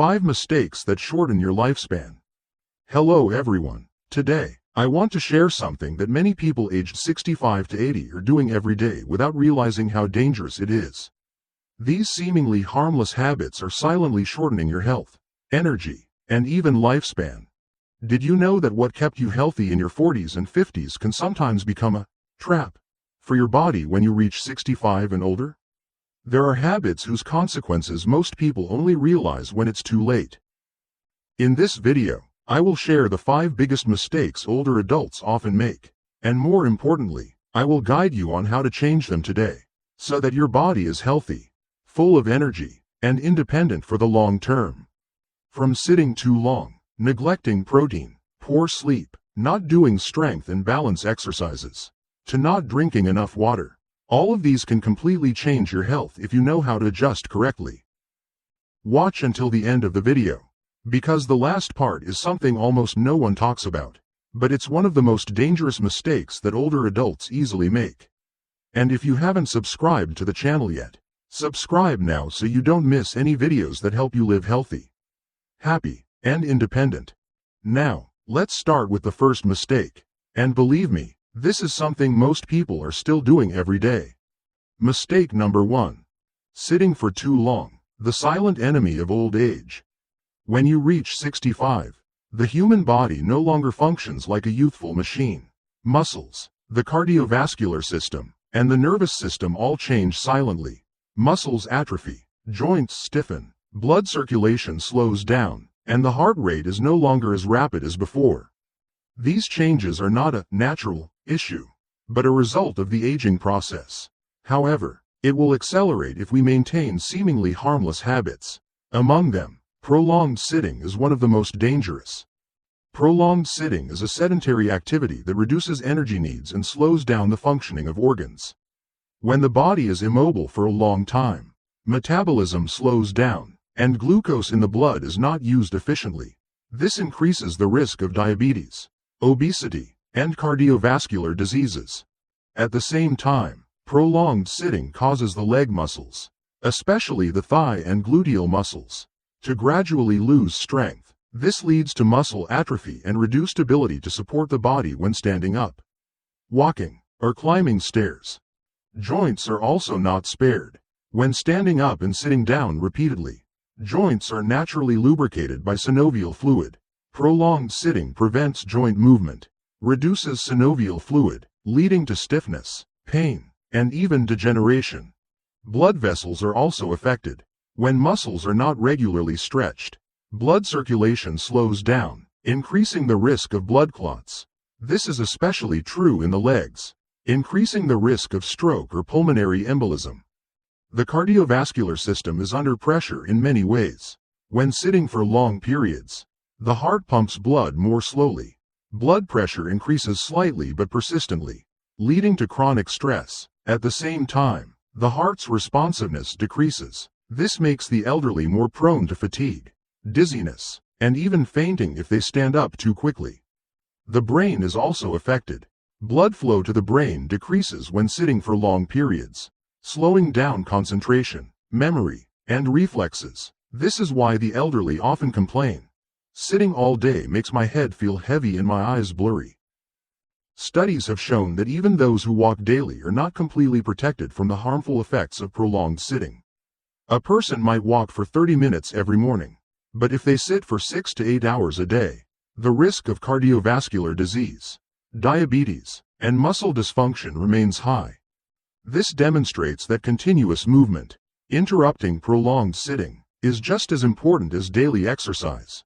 5 mistakes that shorten your lifespan. Hello everyone. Today, I want to share something that many people aged 65 to 80 are doing every day without realizing how dangerous it is. These seemingly harmless habits are silently shortening your health, energy, and even lifespan. Did you know that what kept you healthy in your 40s and 50s can sometimes become a trap for your body when you reach 65 and older? There are habits whose consequences most people only realize when it's too late. In this video, I will share the 5 biggest mistakes older adults often make, and more importantly, I will guide you on how to change them today, so that your body is healthy, full of energy, and independent for the long term. From sitting too long, neglecting protein, poor sleep, not doing strength and balance exercises, to not drinking enough water, all of these can completely change your health if you know how to adjust correctly. Watch until the end of the video, because the last part is something almost no one talks about, but it's one of the most dangerous mistakes that older adults easily make. And if you haven't subscribed to the channel yet, subscribe now so you don't miss any videos that help you live healthy, happy, and independent. Now, let's start with the first mistake. And believe me, this is something most people are still doing every day. Mistake number 1. Sitting for too long, the silent enemy of old age. When you reach 65, the human body no longer functions like a youthful machine. Muscles, the cardiovascular system, and the nervous system all change silently. Muscles atrophy, joints stiffen, blood circulation slows down, and the heart rate is no longer as rapid as before. These changes are not a natural issue, but a result of the aging process. However, it will accelerate if we maintain seemingly harmless habits. Among them, prolonged sitting is one of the most dangerous. Prolonged sitting is a sedentary activity that reduces energy needs and slows down the functioning of organs. When the body is immobile for a long time, metabolism slows down, and glucose in the blood is not used efficiently. This increases the risk of diabetes, obesity, and cardiovascular diseases. At the same time, prolonged sitting causes the leg muscles, especially the thigh and gluteal muscles, to gradually lose strength. This leads to muscle atrophy and reduced ability to support the body when standing up, walking, or climbing stairs. Joints are also not spared. When standing up and sitting down repeatedly, joints are naturally lubricated by synovial fluid. Prolonged sitting prevents joint movement, reduces synovial fluid, leading to stiffness, pain, and even degeneration. Blood vessels are also affected. When muscles are not regularly stretched, blood circulation slows down, increasing the risk of blood clots. This is especially true in the legs, increasing the risk of stroke or pulmonary embolism. The cardiovascular system is under pressure in many ways. When sitting for long periods, the heart pumps blood more slowly. Blood pressure increases slightly but persistently, leading to chronic stress. At the same time, the heart's responsiveness decreases. This makes the elderly more prone to fatigue, dizziness, and even fainting if they stand up too quickly. The brain is also affected. Blood flow to the brain decreases when sitting for long periods, slowing down concentration, memory, and reflexes. This is why the elderly often complain, "Sitting all day makes my head feel heavy and my eyes blurry." Studies have shown that even those who walk daily are not completely protected from the harmful effects of prolonged sitting. A person might walk for 30 minutes every morning, but if they sit for 6 to 8 hours a day, the risk of cardiovascular disease, diabetes, and muscle dysfunction remains high. This demonstrates that continuous movement, interrupting prolonged sitting, is just as important as daily exercise.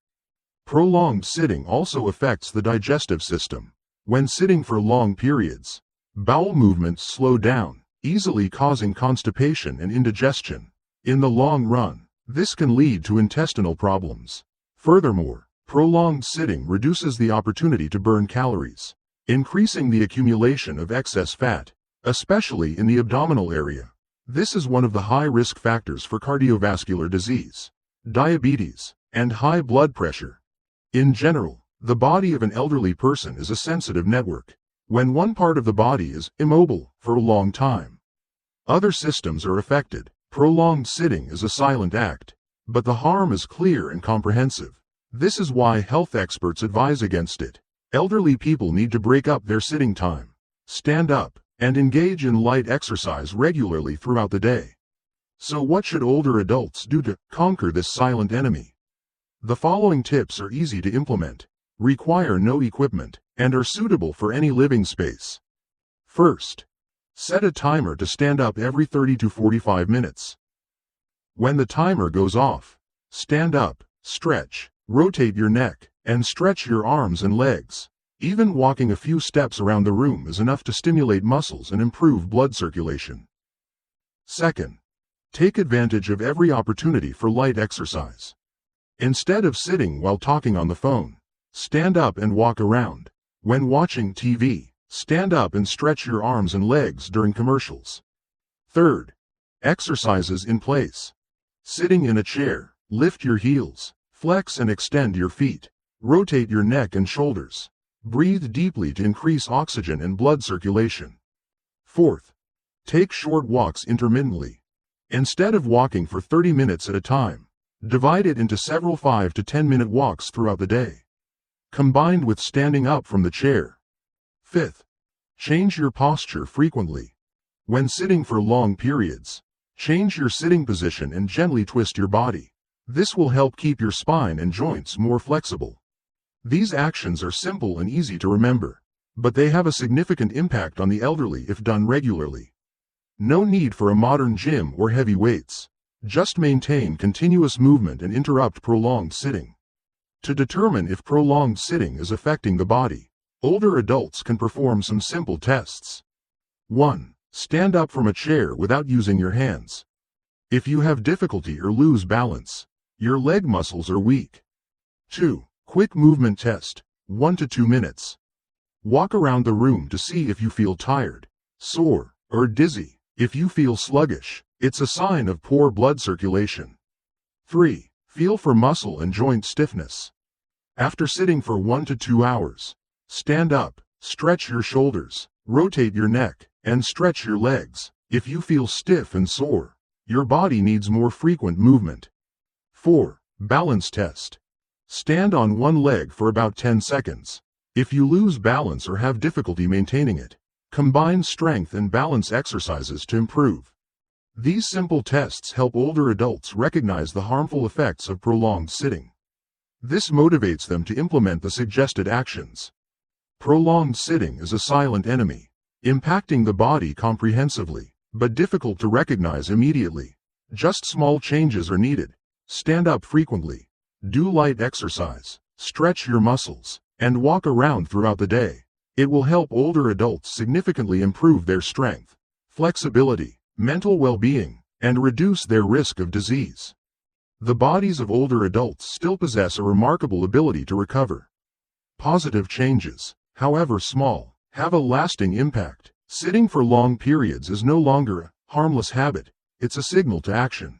Prolonged sitting also affects the digestive system. When sitting for long periods, bowel movements slow down, easily causing constipation and indigestion. In the long run, this can lead to intestinal problems. Furthermore, prolonged sitting reduces the opportunity to burn calories, increasing the accumulation of excess fat, especially in the abdominal area. This is one of the high risk factors for cardiovascular disease, diabetes, and high blood pressure. In general, the body of an elderly person is a sensitive network. When one part of the body is immobile for a long time, other systems are affected. Prolonged sitting is a silent act. but the harm is clear and comprehensive. This is why health experts advise against it. Elderly people need to break up their sitting time, stand up, and engage in light exercise regularly throughout the day. So what should older adults do to conquer this silent enemy? The following tips are easy to implement, require no equipment, and are suitable for any living space. First, set a timer to stand up every 30 to 45 minutes. When the timer goes off, stand up, stretch, rotate your neck, and stretch your arms and legs. Even walking a few steps around the room is enough to stimulate muscles and improve blood circulation. Second, take advantage of every opportunity for light exercise. Instead of sitting while talking on the phone, stand up and walk around. When watching TV, stand up and stretch your arms and legs during commercials. Third, exercises in place. Sitting in a chair, lift your heels, flex and extend your feet, rotate your neck and shoulders. Breathe deeply to increase oxygen and blood circulation. Fourth, take short walks intermittently. Instead of walking for 30 minutes at a time, divide it into several 5 to 10-minute walks throughout the day, combined with standing up from the chair. Fifth, change your posture frequently. When sitting for long periods, change your sitting position and gently twist your body. This will help keep your spine and joints more flexible. These actions are simple and easy to remember, but they have a significant impact on the elderly if done regularly. No need for a modern gym or heavy weights. Just maintain continuous movement and interrupt prolonged sitting. To determine if prolonged sitting is affecting the body, older adults can perform some simple tests. 1. Stand up from a chair without using your hands. If you have difficulty or lose balance, your leg muscles are weak. 2. Quick movement test, 1 to 2 minutes. Walk around the room to see if you feel tired, sore, or dizzy. If you feel sluggish, it's a sign of poor blood circulation. 3. Feel for muscle and joint stiffness. After sitting for 1 to 2 hours, stand up, stretch your shoulders, rotate your neck, and stretch your legs. If you feel stiff and sore, your body needs more frequent movement. 4. Balance test. Stand on one leg for about 10 seconds. If you lose balance or have difficulty maintaining it, combine strength and balance exercises to improve. These simple tests help older adults recognize the harmful effects of prolonged sitting. This motivates them to implement the suggested actions. Prolonged sitting is a silent enemy, impacting the body comprehensively, but difficult to recognize immediately. Just small changes are needed. Stand up frequently. Do light exercise, stretch your muscles, and walk around throughout the day. It will help older adults significantly improve their strength, flexibility, mental well-being, and reduce their risk of disease. The bodies of older adults still possess a remarkable ability to recover. Positive changes, however small, have a lasting impact. Sitting for long periods is no longer a harmless habit, it's a signal to action.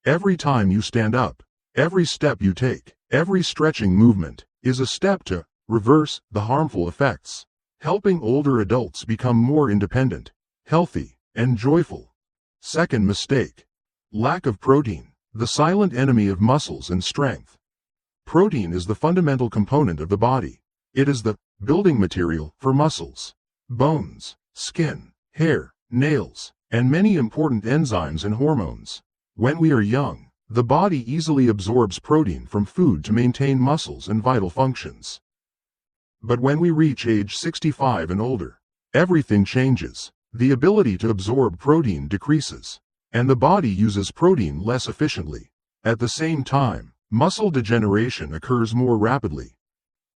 Every time you stand up, every step you take, every stretching movement, is a step to reverse the harmful effects, helping older adults become more independent, healthy, and joyful. Second mistake. Lack of protein, the silent enemy of muscles and strength. Protein is the fundamental component of the body. It is the building material for muscles, bones, skin, hair, nails, and many important enzymes and hormones. When we are young, the body easily absorbs protein from food to maintain muscles and vital functions. But when we reach age 65 and older, everything changes. The ability to absorb protein decreases, and the body uses protein less efficiently. At the same time, muscle degeneration occurs more rapidly.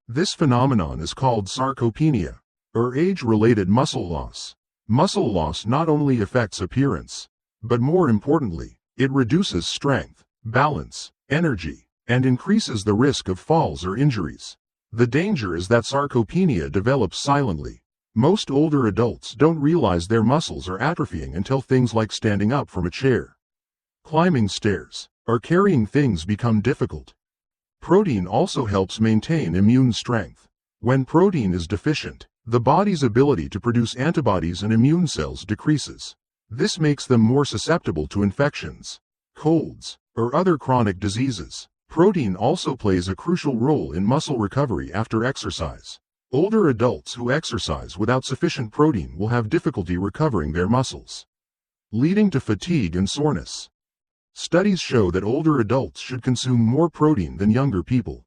This phenomenon is called sarcopenia, or age-related muscle loss. Muscle loss not only affects appearance, but more importantly, it reduces strength, balance, energy, and increases the risk of falls or injuries. The danger is that sarcopenia develops silently. Most older adults don't realize their muscles are atrophying until things like standing up from a chair, climbing stairs, or carrying things become difficult. Protein also helps maintain immune strength. When protein is deficient, the body's ability to produce antibodies and immune cells decreases. This makes them more susceptible to infections. colds, or other chronic diseases. Protein also plays a crucial role in muscle recovery after exercise. Older adults who exercise without sufficient protein will have difficulty recovering their muscles, leading to fatigue and soreness. Studies show that older adults should consume more protein than younger people.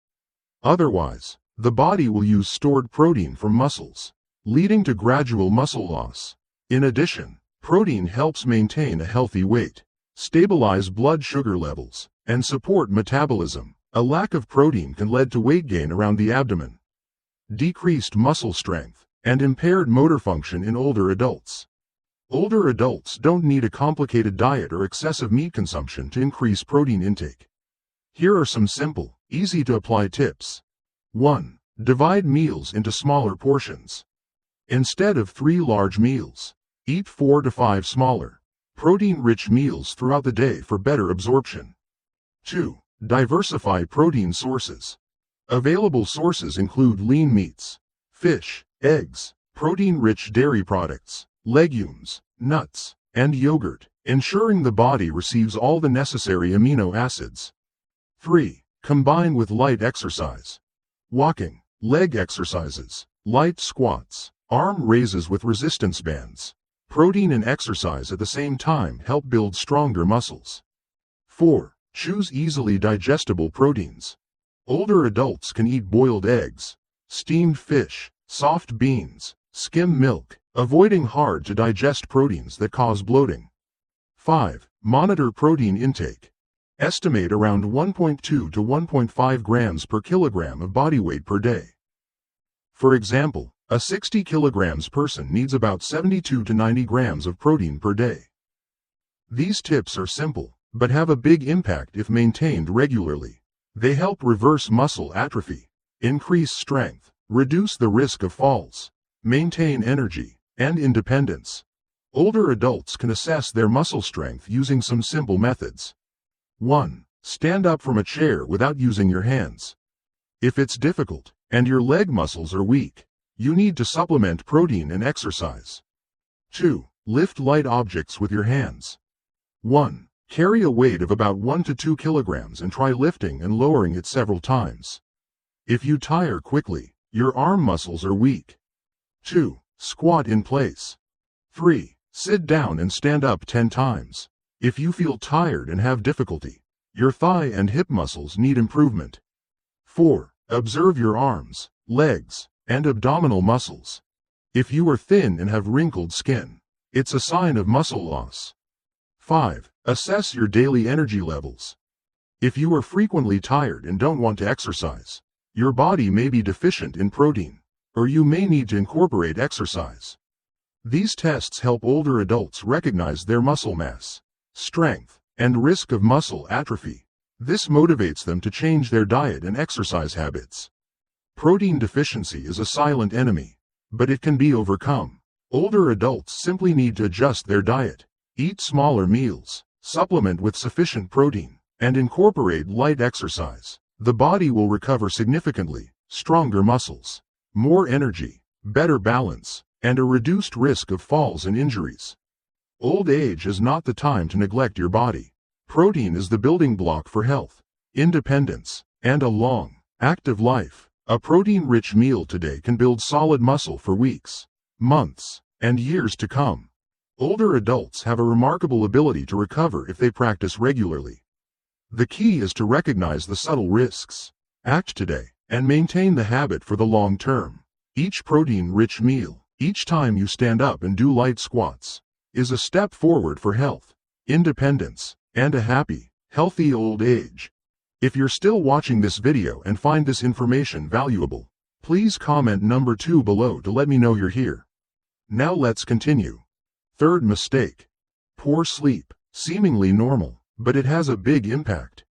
Otherwise, the body will use stored protein from muscles, leading to gradual muscle loss. In addition, protein helps maintain a healthy weight, stabilize blood sugar levels, and support metabolism. A lack of protein can lead to weight gain around the abdomen, decreased muscle strength, and impaired motor function in older adults. Older adults don't need a complicated diet or excessive meat consumption to increase protein intake. Here are some simple, easy-to-apply tips. 1. Divide meals into smaller portions. Instead of 3 large meals, eat 4 to 5 smaller, protein-rich meals throughout the day for better absorption. 2. Diversify protein sources. Available sources include lean meats, fish, eggs, protein-rich dairy products, legumes, nuts, and yogurt, ensuring the body receives all the necessary amino acids. 3. Combine with light exercise. Walking, leg exercises, light squats, arm raises with resistance bands. Protein and exercise at the same time help build stronger muscles. 4. Choose easily digestible proteins. Older adults can eat boiled eggs, steamed fish, soft beans, skim milk, avoiding hard-to-digest proteins that cause bloating. 5. Monitor protein intake. Estimate around 1.2 to 1.5 grams per kilogram of body weight per day. For example, a 60 kilograms person needs about 72 to 90 grams of protein per day. These tips are simple, but have a big impact if maintained regularly. They help reverse muscle atrophy, increase strength, reduce the risk of falls, maintain energy and independence. Older adults can assess their muscle strength using some simple methods. 1. Stand up from a chair without using your hands. If it's difficult, and your leg muscles are weak, you need to supplement protein and exercise. 2. Lift light objects with your hands. 1. Carry a weight of about 1 to 2 kilograms and try lifting and lowering it several times. If you tire quickly, your arm muscles are weak. 2. Squat in place. 3. Sit down and stand up 10 times. If you feel tired and have difficulty, your thigh and hip muscles need improvement. 4. Observe your arms, legs, and abdominal muscles. If you are thin and have wrinkled skin, it's a sign of muscle loss. 5. Assess your daily energy levels. If you are frequently tired and don't want to exercise, your body may be deficient in protein, or you may need to incorporate exercise. These tests help older adults recognize their muscle mass, strength, and risk of muscle atrophy. This motivates them to change their diet and exercise habits. Protein deficiency is a silent enemy, but it can be overcome. Older adults simply need to adjust their diet, eat smaller meals, supplement with sufficient protein, and incorporate light exercise. The body will recover significantly, stronger muscles, more energy, better balance, and a reduced risk of falls and injuries. Old age is not the time to neglect your body. Protein is the building block for health, independence, and a long, active life. A protein-rich meal today can build solid muscle for weeks, months, and years to come. Older adults have a remarkable ability to recover if they practice regularly. The key is to recognize the subtle risks, act today, and maintain the habit for the long term. Each protein-rich meal, each time you stand up and do light squats, is a step forward for health, independence, and a happy, healthy old age. If you're still watching this video and find this information valuable, please comment number 2 below to let me know you're here. Now let's continue. Third mistake. Poor sleep. Seemingly normal, but it has a big impact.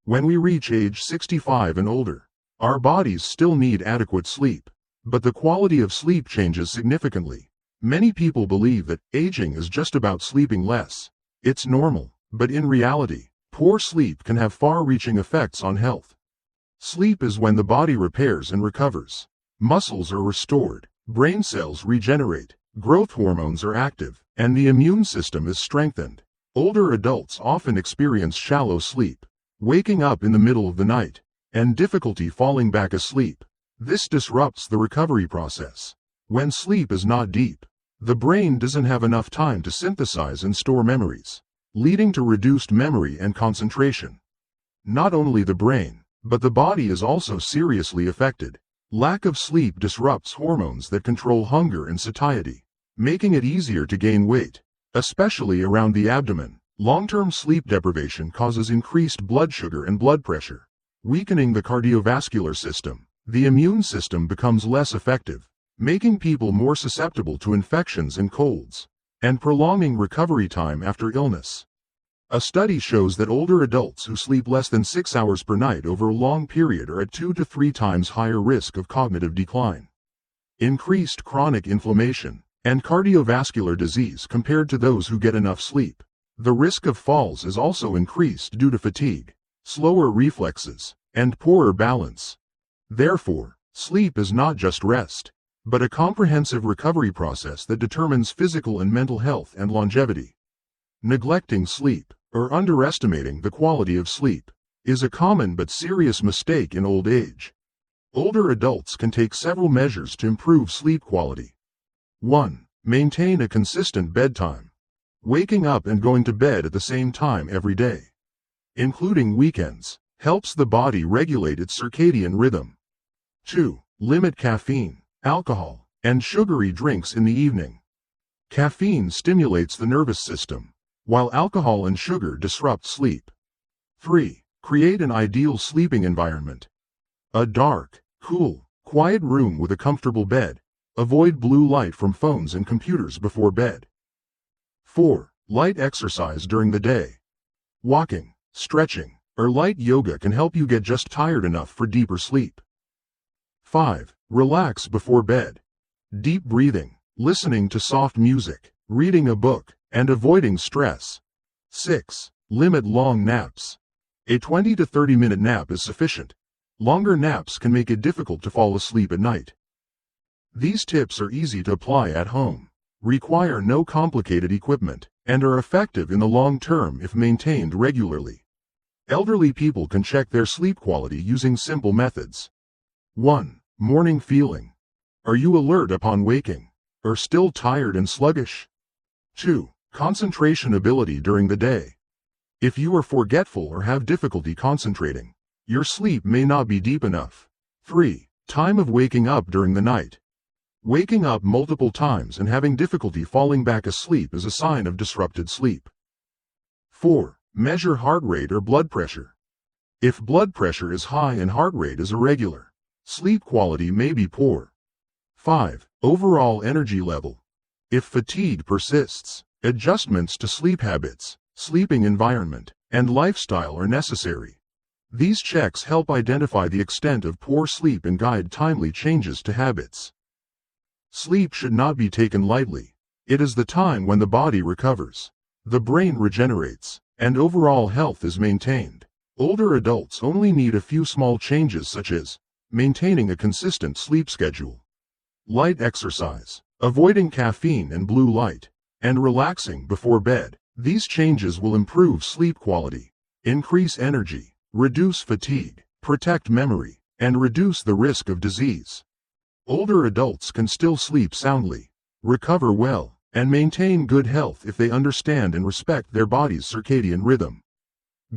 When we reach age 65 and older, our bodies still need adequate sleep, but the quality of sleep changes significantly. Many people believe that aging is just about sleeping less. It's normal, but in reality, poor sleep can have far-reaching effects on health. Sleep is when the body repairs and recovers. Muscles are restored, brain cells regenerate, growth hormones are active, and the immune system is strengthened. Older adults often experience shallow sleep, waking up in the middle of the night, and difficulty falling back asleep. This disrupts the recovery process. When sleep is not deep, the brain doesn't have enough time to synthesize and store memories, leading to reduced memory and concentration. Not only the brain, but the body is also seriously affected. Lack of sleep disrupts hormones that control hunger and satiety, making it easier to gain weight, especially around the abdomen. Long-term sleep deprivation causes increased blood sugar and blood pressure, weakening the cardiovascular system. The immune system becomes less effective, making people more susceptible to infections and colds, and prolonging recovery time after illness. A study shows that older adults who sleep less than 6 hours per night over a long period are at 2 to 3 times higher risk of cognitive decline, increased chronic inflammation, and cardiovascular disease compared to those who get enough sleep. The risk of falls is also increased due to fatigue, slower reflexes, and poorer balance. Therefore, sleep is not just rest, but a comprehensive recovery process that determines physical and mental health and longevity. Neglecting sleep, or underestimating the quality of sleep, is a common but serious mistake in old age. Older adults can take several measures to improve sleep quality. 1. Maintain a consistent bedtime. Waking up and going to bed at the same time every day, including weekends, helps the body regulate its circadian rhythm. 2. Limit caffeine, alcohol, and sugary drinks in the evening. Caffeine stimulates the nervous system, while alcohol and sugar disrupt sleep. 3. Create an ideal sleeping environment. A dark, cool, quiet room with a comfortable bed. Avoid blue light from phones and computers before bed. 4. Light exercise during the day. Walking, stretching, or light yoga can help you get just tired enough for deeper sleep. 5. Relax before bed. Deep breathing, listening to soft music, reading a book, and avoiding stress. 6. Limit long naps. A 20 to 30-minute nap is sufficient. Longer naps can make it difficult to fall asleep at night. These tips are easy to apply at home, require no complicated equipment, and are effective in the long term if maintained regularly. Elderly people can check their sleep quality using simple methods. 1. Morning feeling. Are you alert upon waking, or still tired and sluggish? 2. Concentration ability during the day. If you are forgetful or have difficulty concentrating, your sleep may not be deep enough. 3. Time of waking up during the night. Waking up multiple times and having difficulty falling back asleep is a sign of disrupted sleep. 4. Measure heart rate or blood pressure. If blood pressure is high and heart rate is irregular, sleep quality may be poor. 5. Overall energy level. If fatigue persists, adjustments to sleep habits, sleeping environment, and lifestyle are necessary. These checks help identify the extent of poor sleep and guide timely changes to habits. Sleep should not be taken lightly. It is the time when the body recovers, the brain regenerates, and overall health is maintained. Older adults only need a few small changes such as maintaining a consistent sleep schedule, light exercise, avoiding caffeine and blue light, and relaxing before bed. These changes will improve sleep quality, increase energy, reduce fatigue, protect memory, and reduce the risk of disease. Older adults can still sleep soundly, recover well, and maintain good health if they understand and respect their body's circadian rhythm.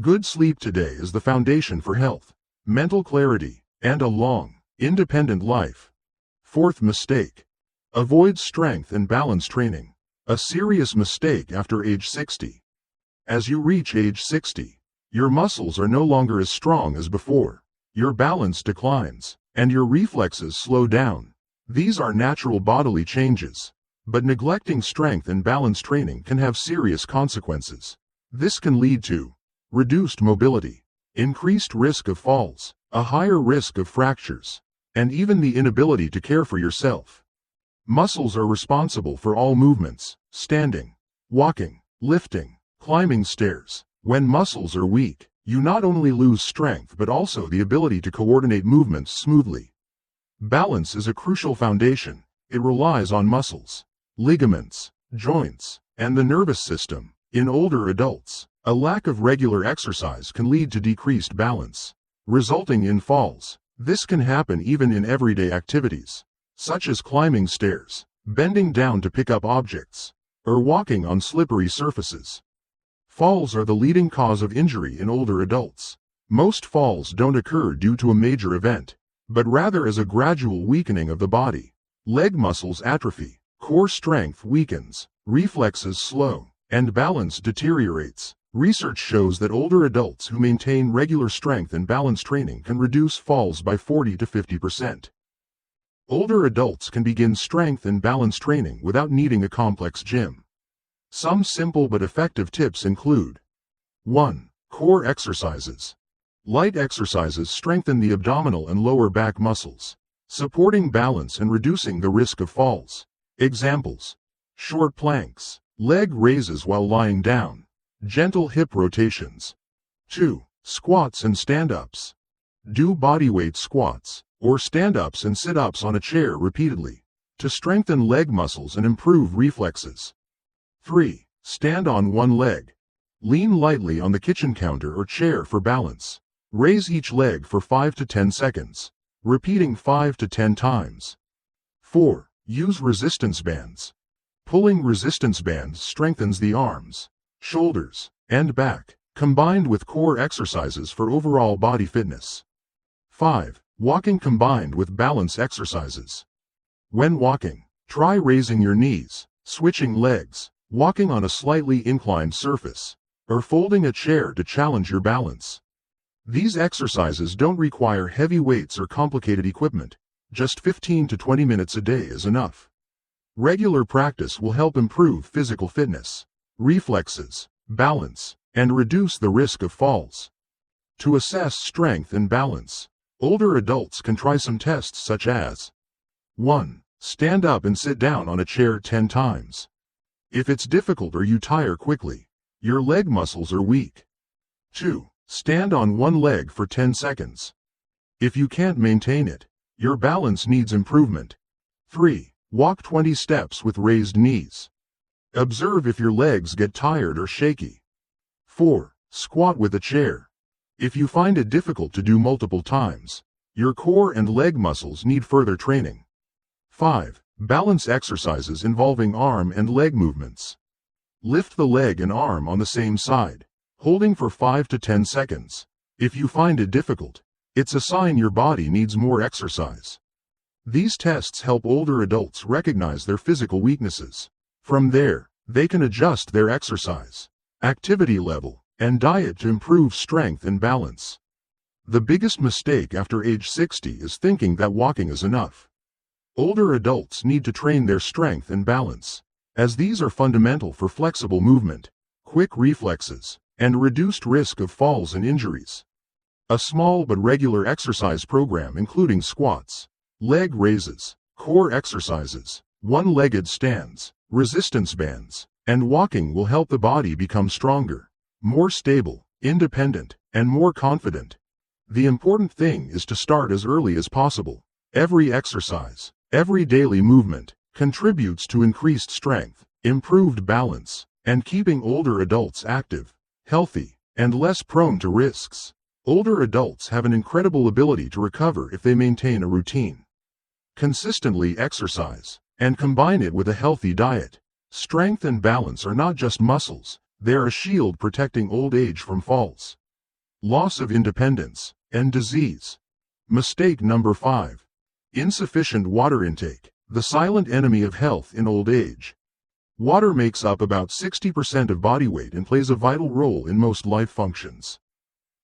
Good sleep today is the foundation for health, mental clarity, and a long, independent life. 4th mistake. Avoid strength and balance training. A serious mistake after age 60. As you reach age 60, your muscles are no longer as strong as before, your balance declines, and your reflexes slow down. These are natural bodily changes, but neglecting strength and balance training can have serious consequences. This can lead to reduced mobility, increased risk of falls, a higher risk of fractures, and even the inability to care for yourself. Muscles are responsible for all movements, standing, walking, lifting, climbing stairs. When muscles are weak, you not only lose strength but also the ability to coordinate movements smoothly. Balance is a crucial foundation. It relies on muscles, ligaments, joints, and the nervous system. In older adults, a lack of regular exercise can lead to decreased balance, resulting in falls. This can happen even in everyday activities, such as climbing stairs, bending down to pick up objects, or walking on slippery surfaces. Falls are the leading cause of injury in older adults. Most falls don't occur due to a major event, but rather as a gradual weakening of the body. Leg muscles atrophy, core strength weakens, reflexes slow, and balance deteriorates. Research shows that older adults who maintain regular strength and balance training can reduce falls by 40 to 50%. Older adults can begin strength and balance training without needing a complex gym. Some simple but effective tips include: 1. Core exercises. Light exercises strengthen the abdominal and lower back muscles, supporting balance and reducing the risk of falls. Examples: short planks, leg raises while lying down, gentle hip rotations. 2. Squats and stand-ups. Do bodyweight squats, or stand-ups and sit-ups on a chair repeatedly, to strengthen leg muscles and improve reflexes. 3. Stand on one leg. Lean lightly on the kitchen counter or chair for balance. Raise each leg for 5 to 10 seconds, repeating 5 to 10 times. 4. Use resistance bands. Pulling resistance bands strengthens the arms, shoulders, and back, combined with core exercises for overall body fitness. 5. Walking combined with balance exercises. When walking, try raising your knees, switching legs, walking on a slightly inclined surface, or folding a chair to challenge your balance. These exercises don't require heavy weights or complicated equipment. Just 15 to 20 minutes a day is enough. Regular practice will help improve physical fitness, reflexes, balance, and reduce the risk of falls. To assess strength and balance, older adults can try some tests such as: 1. Stand up and sit down on a chair 10 times. If it's difficult or you tire quickly, your leg muscles are weak. 2. Stand on one leg for 10 seconds. If you can't maintain it, your balance needs improvement. 3. Walk 20 steps with raised knees. Observe if your legs get tired or shaky. 4. Squat with a chair. If you find it difficult to do multiple times, your core and leg muscles need further training. 5. Balance exercises involving arm and leg movements. Lift the leg and arm on the same side, holding for 5 to 10 seconds. If you find it difficult, it's a sign your body needs more exercise. These tests help older adults recognize their physical weaknesses. From there, they can adjust their exercise, activity level, and diet to improve strength and balance. The biggest mistake after age 60 is thinking that walking is enough. Older adults need to train their strength and balance, as these are fundamental for flexible movement, quick reflexes, and reduced risk of falls and injuries. A small but regular exercise program including squats, leg raises, core exercises, one-legged stands, resistance bands, and walking will help the body become stronger, more stable, independent, and more confident. The important thing is to start as early as possible. Every exercise, every daily movement, contributes to increased strength, improved balance, and keeping older adults active, healthy, and less prone to risks. Older adults have an incredible ability to recover if they maintain a routine, consistently exercise, and combine it with a healthy diet. Strength and balance are not just muscles, they are a shield protecting old age from falls, loss of independence, and disease. Mistake number 5. Insufficient water intake, the silent enemy of health in old age. Water makes up about 60% of body weight and plays a vital role in most life functions.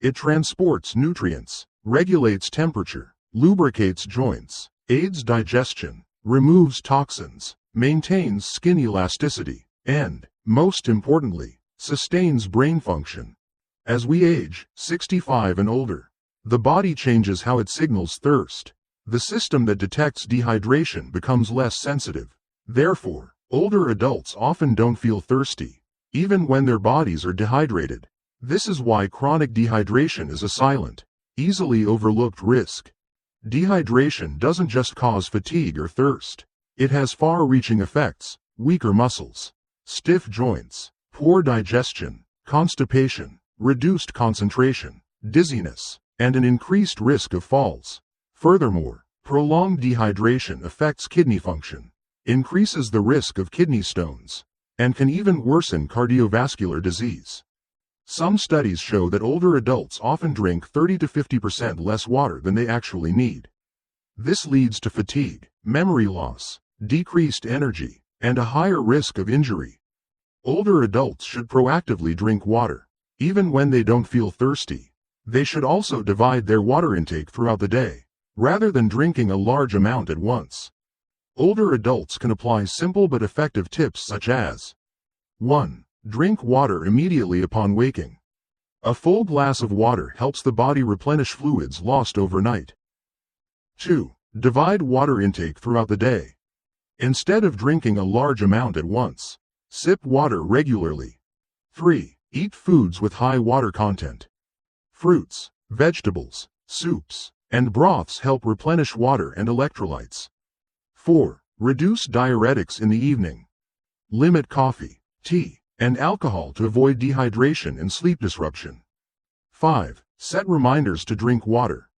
It transports nutrients, regulates temperature, lubricates joints, aids digestion, removes toxins, maintains skin elasticity, and, most importantly, sustains brain function. As we age, 65 and older, the body changes how it signals thirst. The system that detects dehydration becomes less sensitive. Therefore, older adults often don't feel thirsty, even when their bodies are dehydrated. This is why chronic dehydration is a silent, easily overlooked risk. Dehydration doesn't just cause fatigue or thirst. It has far-reaching effects: weaker muscles, stiff joints, poor digestion, constipation, reduced concentration, dizziness, and an increased risk of falls. Furthermore, prolonged dehydration affects kidney function, increases the risk of kidney stones, and can even worsen cardiovascular disease. Some studies show that older adults often drink 30 to 50% less water than they actually need. This leads to fatigue, memory loss, decreased energy, and a higher risk of injury. Older adults should proactively drink water, even when they don't feel thirsty. They should also divide their water intake throughout the day, rather than drinking a large amount at once. Older adults can apply simple but effective tips such as 1. Drink water immediately upon waking. A full glass of water helps the body replenish fluids lost overnight. 2. Divide water intake throughout the day. Instead of drinking a large amount at once, sip water regularly. 3. Eat foods with high water content. Fruits, vegetables, soups, and broths help replenish water and electrolytes. 4. Reduce diuretics in the evening. Limit coffee, tea, and alcohol to avoid dehydration and sleep disruption. 5. Set reminders to drink water.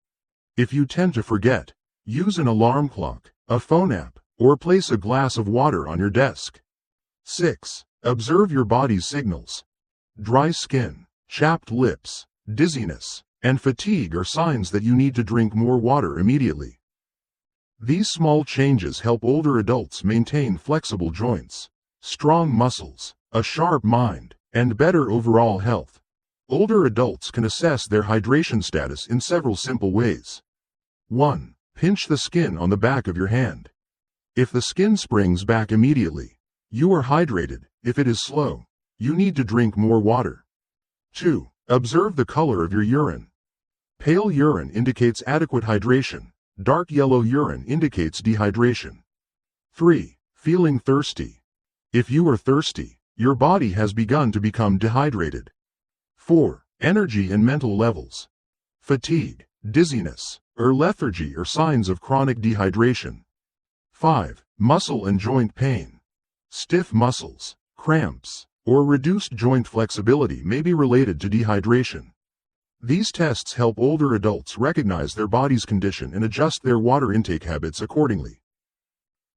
If you tend to forget, use an alarm clock, a phone app, or place a glass of water on your desk. 6. Observe your body's signals. Dry skin, chapped lips, dizziness, and fatigue are signs that you need to drink more water immediately. These small changes help older adults maintain flexible joints, strong muscles, a sharp mind, and better overall health. Older adults can assess their hydration status in several simple ways. 1. Pinch the skin on the back of your hand. If the skin springs back immediately, you are hydrated. If it is slow, you need to drink more water. 2. Observe the color of your urine. Pale urine indicates adequate hydration. Dark yellow urine indicates dehydration. 3. Feeling thirsty. If you are thirsty, your body has begun to become dehydrated. 4. Energy and mental levels. Fatigue, dizziness, or lethargy are signs of chronic dehydration. 5. Muscle and joint pain. Stiff muscles, cramps, or reduced joint flexibility may be related to dehydration. These tests help older adults recognize their body's condition and adjust their water intake habits accordingly.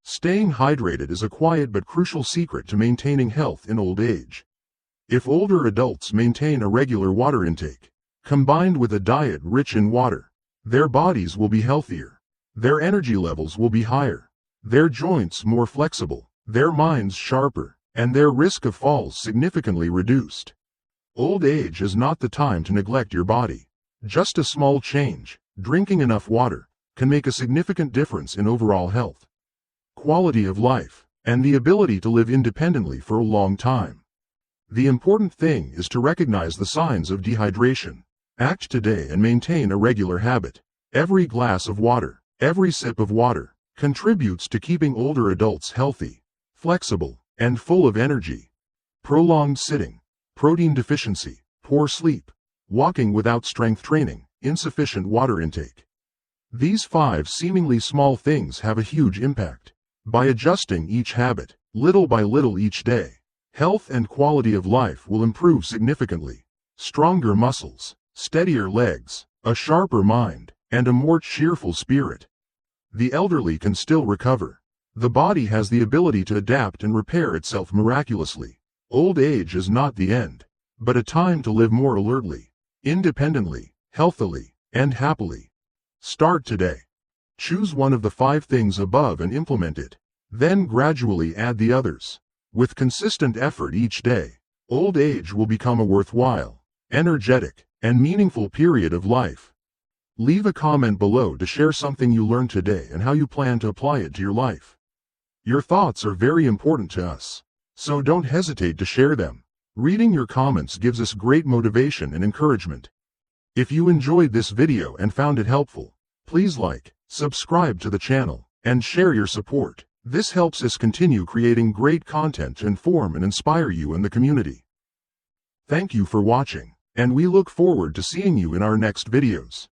Staying hydrated is a quiet but crucial secret to maintaining health in old age. If older adults maintain a regular water intake, combined with a diet rich in water, their bodies will be healthier, their energy levels will be higher, their joints more flexible, their minds sharper, and their risk of falls significantly reduced. Old age is not the time to neglect your body. Just a small change, drinking enough water, can make a significant difference in overall health, quality of life, and the ability to live independently for a long time. The important thing is to recognize the signs of dehydration, act today and maintain a regular habit. Every glass of water, every sip of water, contributes to keeping older adults healthy, flexible, and full of energy. Prolonged sitting, protein deficiency, poor sleep, walking without strength training, insufficient water intake. These 5 seemingly small things have a huge impact. By adjusting each habit, little by little each day, health and quality of life will improve significantly. Stronger muscles, steadier legs, a sharper mind, and a more cheerful spirit. The elderly can still recover. The body has the ability to adapt and repair itself miraculously. Old age is not the end, but a time to live more alertly, independently, healthily, and happily. Start today. Choose one of the 5 things above and implement it. Then gradually add the others. With consistent effort each day, old age will become a worthwhile, energetic, and meaningful period of life. Leave a comment below to share something you learned today and how you plan to apply it to your life. Your thoughts are very important to us, so don't hesitate to share them. Reading your comments gives us great motivation and encouragement. If you enjoyed this video and found it helpful, please like, subscribe to the channel, and share your support. This helps us continue creating great content to inform and inspire you and the community. Thank you for watching, and we look forward to seeing you in our next videos.